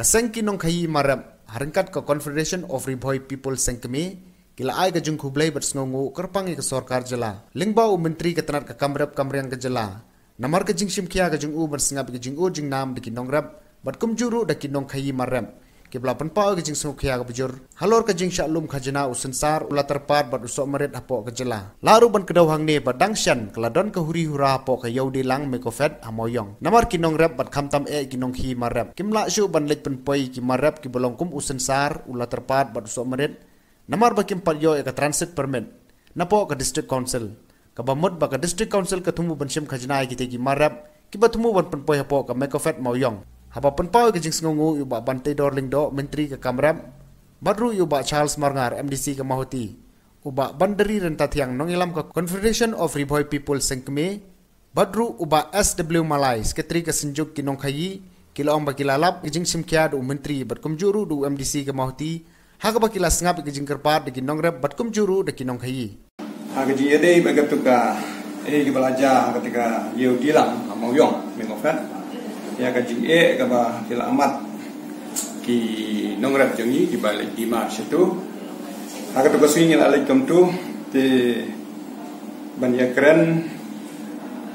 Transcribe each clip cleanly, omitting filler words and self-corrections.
Kasengki nong khayi marap harangkat ka Confederation of Riboy People Sengkeme kila ai ka jung khublai bat sngongu kerpangi ka sarkar jala lingba u menteri ka tanat ka kamrap kamriang ka jala namar ka jing simkhia ka jung u bat singap ka jing u jing nam de kinongrap bat kumjuru da kinong khayi marap kibla panpao ka jing smukhia ka bujur halor ka jing shalum khajana usansar ula terpat bat usok merit apo ka jala laru ban kedawhang ne badangshan keladon ka huri hura apo ka yaudi lang mekofet amoyong namar kinong rap bat khamtam kinong hi marap kimla shu ban lek panpoi ki marap ki bolongkum usansar ula terpat bat usok merit namar ba kim paryo ka transit permit napo ka district council ka bamut ba ka district council ka thumu ban sim khajana ki te ki marap ki ba thumu ban panpoi apo ka mekofet moyong haba penpau ke jing sngongu yu ba Bantai Dorling do menteri ke kamram badru yu ba Charles Marngar MDC ke Mahuti uba bandari renta tiang nongilam ke Confederation of Riboy People Sengkeme badru uba SW Malay sekretari ke senjuk kinong khayi kila ong ba kilalap ke jing simkia do menteri batkumjuru do MDC ke Mahuti haga ba kila sngap ke jing kerpat de kinong rep batkumjuru de kinong khayi haga ji ede ba gatuka ke belajar ketika yeu dilang amoyong mengofat ya kajing ka ba kila amat ki nongrap jangi ki balik di Mars itu haka to kaswing alaikum tu te banyak keren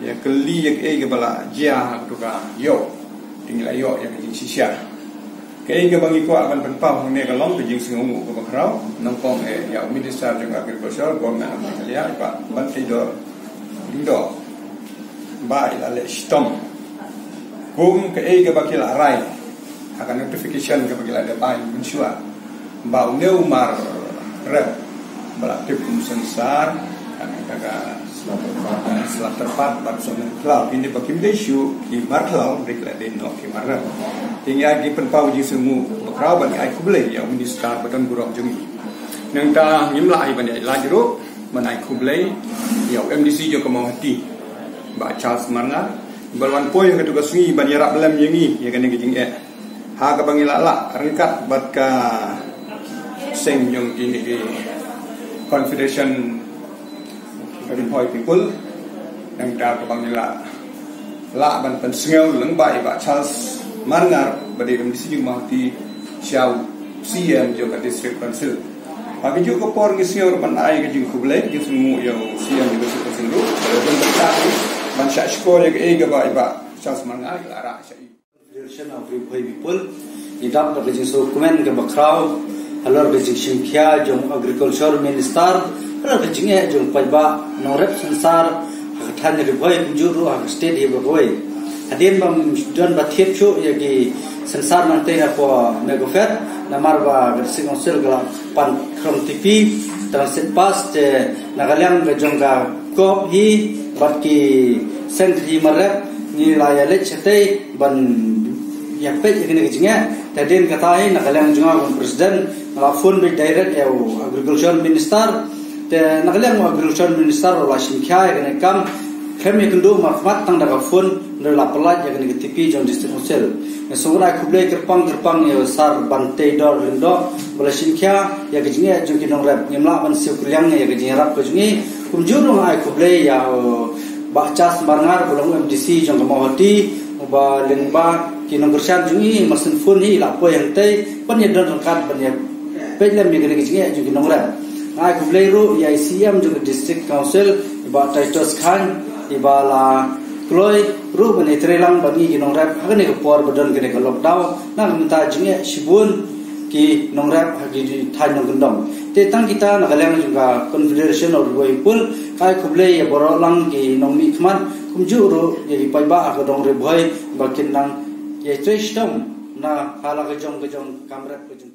ya keli ya ka bala jia to ka yo tinggal yo ya kajing sisya ka bangi ko akan penpau ne ka long kajing singungu ka bakrau nangkong ya minister juga agriculture gonna ya pa Bantai do lindo ba ila le stom kum ke ga bakil arai akan notification ke bakil ada bai mensua ba uneu mar rep bala tip sensar kan kaga selat terpat bar sonen cloud ini bakim desu ki mar cloud dekla den no ki mar tinggal di penpau ji semu bakrau ban ai kuble ya minister badan burong jungi nang ta ngimla ai ban ai lajru ban ai kuble ya MDC jo Kemahati ba Charles Marngar balwan poy yang ketugas sungi ban yarap dalam yengi ya kan ngijing ha ka bangilala rengkat bat ka seng yung ini di Confederation Riboy People yang ta ka bangila la ban pen sngeu leng bai ba Charles Marngar bade dum di sijung Mahuti siau CM jo ka district council bagi juga por ngiseur ban ai ka jing kuble ji semu yo CM jo ka singru dan berkati man sya skor ga ba iba Charles Marngar lara sya Confederation of Riboy People idam ka jing so komen ke bakrau halor ke jing simkhia jong agriculture minister halor ke jing jong paiba norep sensar than Riboy juru state Riboy adin bam dan bathiep chu ya gi sensar nang te na po megofet namar ba grsing osel gala pan krom tipi transit pass te nagalang ga jong ga kop hi bat ki sentri marap ni la ya le chete ban ya pe ni jinga tadin katai nagalang junga presiden la phone be direct ya agriculture minister te nagalang agriculture minister la simkhia ne kam kami kendo marfat tang daga phone la pelat ya ni tipi jong district hotel sura kublai kerpang ya sar Bantai do lindo bola simkhia ya jinga jong kinong rap nyamla ban siukliang ya jinga rap ko jingi kumjuru ai kublai ya ba Charles Marngar belum MDC jong Kemahati ba lengba kinong gersan jungi mesin phone hi la po yang tei pan ya don kan pan ya pelem mi gene jingi jong kinong rap ai kublai ru ya ICM jong district council ba Titus Khan ibala kloi ru bani trelang bagi kinong rap hagane ke por badan gene ke lockdown na minta jingi sibun ki nong rap hagi than nong gendong te tang kita nagalang juga Confederation of Riboy People kai kublai ya borolang ki nong mi khman kumjuru ya pai ba ka dong Riboy bakin nang ye trestom na hala ka jong kamrat ko jong